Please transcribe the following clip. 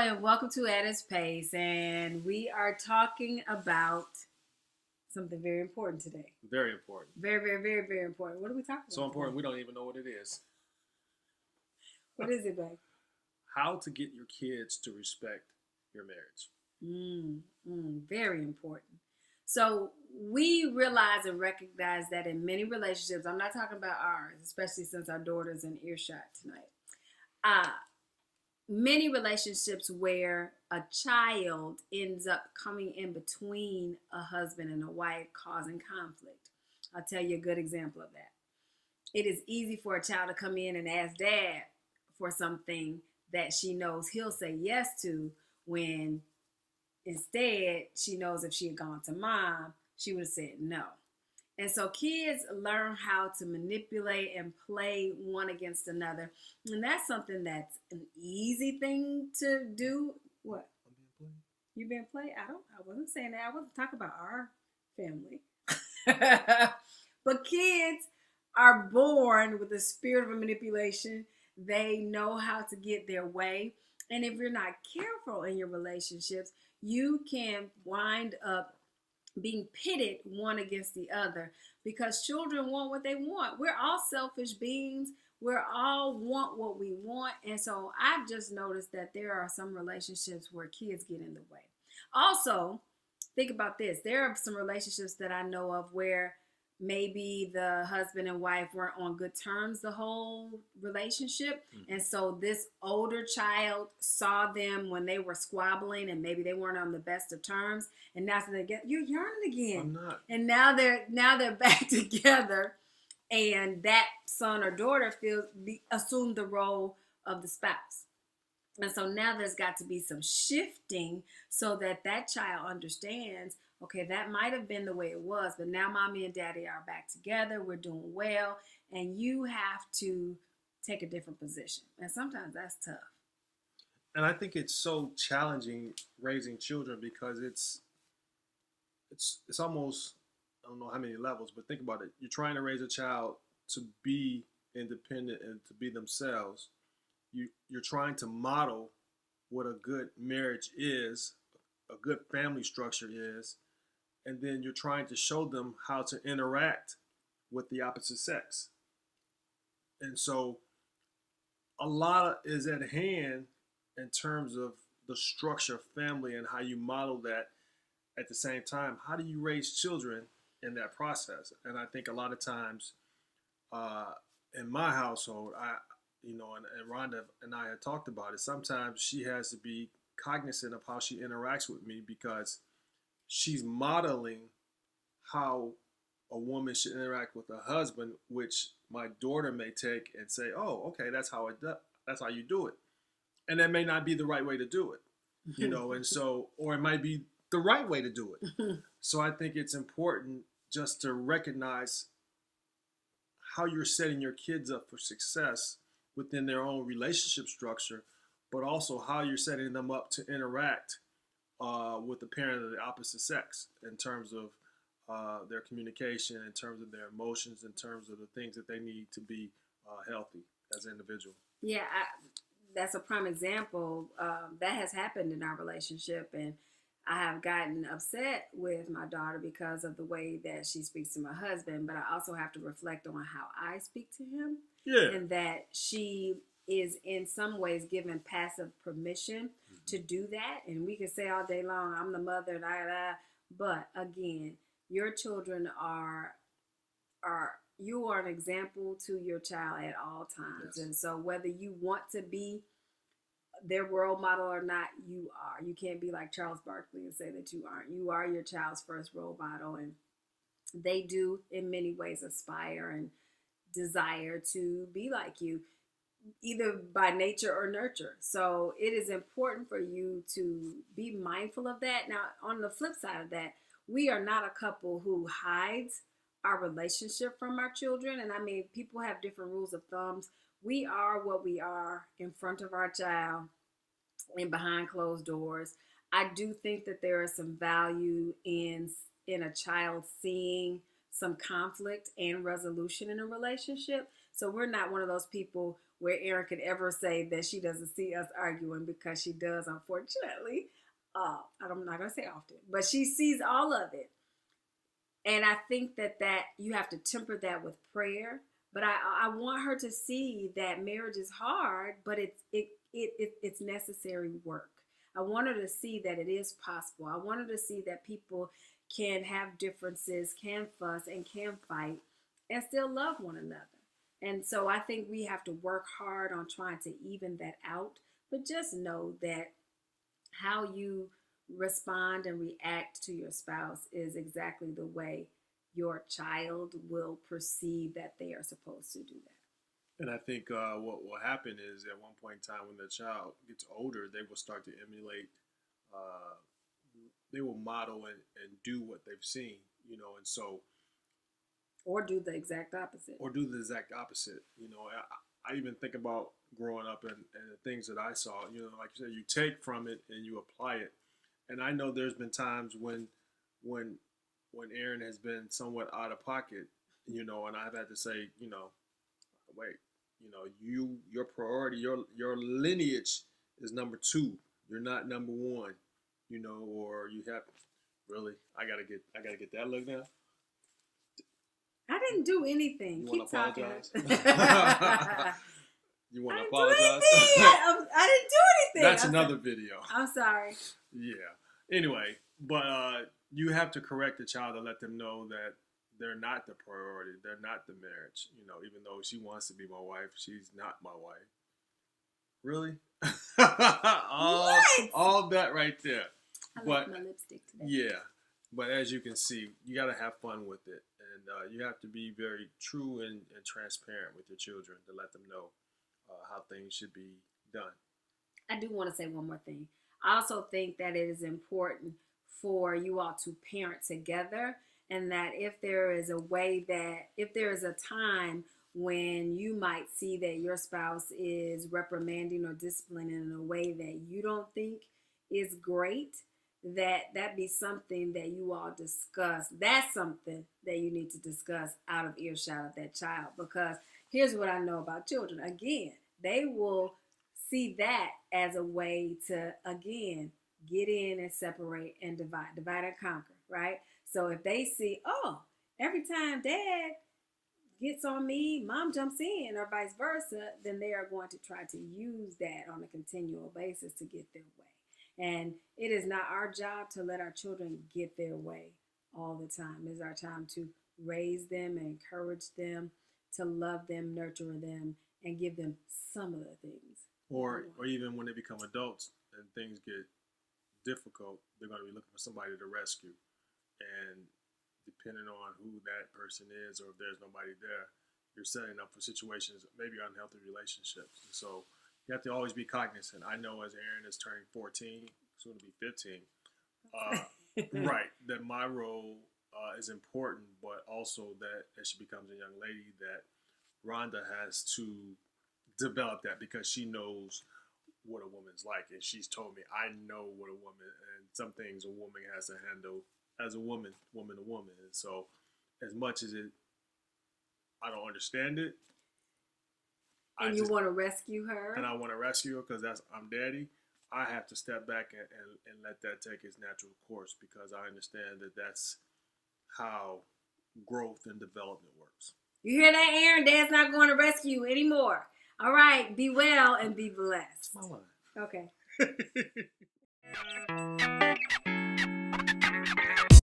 and welcome to At Its Pace. And we are talking about something very important today. Very important. Very, very, very, very important. What are we talking about? So important, today? we don't even know what it is. What is it, babe? How to get your kids to respect your marriage. Very important. So we realize and recognize that in many relationships, I'm not talking about ours, especially since our daughter's in earshot tonight. Many relationships where a child ends up coming in between a husband and a wife, causing conflict. I'll tell you a good example of that. It is easy for a child to come in and ask dad for something that she knows he'll say yes to, when instead she knows if she had gone to mom, she would have said no. And so kids learn how to manipulate and play one against another. And that's something that's an easy thing to do. What? You been played? I wasn't saying that. I wasn't talking about our family. But kids are born with the spirit of manipulation. They know how to get their way. And if you're not careful in your relationships, you can wind up being pitted one against the other, because children want what they want. We're all selfish beings. We're all want what we want. And so I've just noticed that there are some relationships where kids get in the way. Also, think about this. There are some relationships that I know of where maybe the husband and wife weren't on good terms the whole relationship. And so this older child saw them when they were squabbling and maybe they weren't on the best of terms, and now they get, you're yearning again. I'm not. And now they're back together, and that son or daughter assumed the role of the spouse. And so now there's got to be some shifting so that child understands, okay, that might have been the way it was, but now mommy and daddy are back together. We're doing well. And you have to take a different position. And sometimes that's tough. And I think it's so challenging raising children, because it's almost, I don't know how many levels, but think about it. You're trying to raise a child to be independent and to be themselves. You're trying to model what a good marriage is, a good family structure is, and then you're trying to show them how to interact with the opposite sex. And so a lot is at hand in terms of the structure of family and how you model that. At the same time, how do you raise children in that process? And I think a lot of times in my household, and Rhonda and I had talked about it, sometimes she has to be cognizant of how she interacts with me, because she's modeling how a woman should interact with a husband, which my daughter may take and say, "Oh, okay, that's how you do it," and that may not be the right way to do it, and so, or it might be the right way to do it. So I think it's important just to recognize how you're setting your kids up for success within their own relationship structure, but also how you're setting them up to interact with the parent of the opposite sex in terms of their communication, in terms of their emotions, in terms of the things that they need to be healthy as an individual. Yeah, that's a prime example. That has happened in our relationship, and I have gotten upset with my daughter because of the way that she speaks to my husband, but I also have to reflect on how I speak to him. Yeah. And that she is in some ways given passive permission to do that. And we can say all day long, I'm the mother, but again, your children you are an example to your child at all times. Yes. And so whether you want to be their role model or not, you are. You can't be like Charles Barkley and say that you aren't. You are your child's first role model, and they do in many ways aspire and desire to be like you, either by nature or nurture. So it is important for you to be mindful of that. Now, on the flip side of that, we are not a couple who hides our relationship from our children. And I mean, people have different rules of thumbs. We are what we are in front of our child and behind closed doors. I do think that there is some value in a child seeing some conflict and resolution in a relationship. So we're not one of those people where Erin could ever say that she doesn't see us arguing, because she does, unfortunately. I'm not going to say often, but she sees all of it. And I think that you have to temper that with prayer. But I want her to see that marriage is hard, but it's necessary work. I want her to see that it is possible. I want her to see that people can have differences, can fuss, and can fight, and still love one another. And so I think we have to work hard on trying to even that out. But just know that how you respond and react to your spouse is exactly the way your child will perceive that they are supposed to do that. And I think what will happen is at one point in time when the child gets older, they will start to emulate, uh, they will model and do what they've seen, you know, and so. Or do the exact opposite. Or do the exact opposite. You know, I even think about growing up and the things that I saw, you know, like you said, you take from it and you apply it. And I know there's been times when Erin has been somewhat out of pocket, you know, and I've had to say, you know, wait, you know, your priority, your lineage is number 2. You're not number 1, you know, or you have really, I gotta get that look now. I didn't do anything. You Keep want to talking. apologize? You want to apologize? I didn't do anything. That's another video. I'm sorry. Yeah. Anyway, but you have to correct the child and let them know that they're not the priority. They're not the marriage. You know, even though she wants to be my wife, she's not my wife. Really? all that right there. I like my lipstick today. Yeah. But as you can see, you got to have fun with it. And you have to be very true and transparent with your children to let them know how things should be done. I do want to say one more thing. I also think that it is important for you all to parent together, and that if there is a time when you might see that your spouse is reprimanding or disciplining in a way that you don't think is great, that be something that you all discuss. That's something that you need to discuss out of earshot of that child, because here's what I know about children. Again, they will see that as a way to, again, get in and separate and divide and conquer, right? So if they see, oh, every time dad gets on me, mom jumps in, or vice versa, then they are going to try to use that on a continual basis to get their way. And it is not our job to let our children get their way all the time. It's our time to raise them and encourage them, to love them, nurture them, and give them some of the things. Or even when they become adults and things get difficult, they're going to be looking for somebody to rescue. And depending on who that person is, or if there's nobody there, you're setting up for situations, maybe unhealthy relationships. And so you have to always be cognizant. I know as Erin is turning 14, soon to be 15, right, that my role is important, but also that as she becomes a young lady, that Rhonda has to develop that, because she knows what a woman's like, and she's told me I know what a woman, and some things a woman has to handle as a woman to woman. And so as much as I don't understand it, and you want to rescue her, and I want to rescue her because I'm daddy, I have to step back and let that take its natural course, because I understand that that's how growth and development works. You hear that, Erin? Dad's not going to rescue you anymore. All right, be well and be blessed. That's my line. Okay.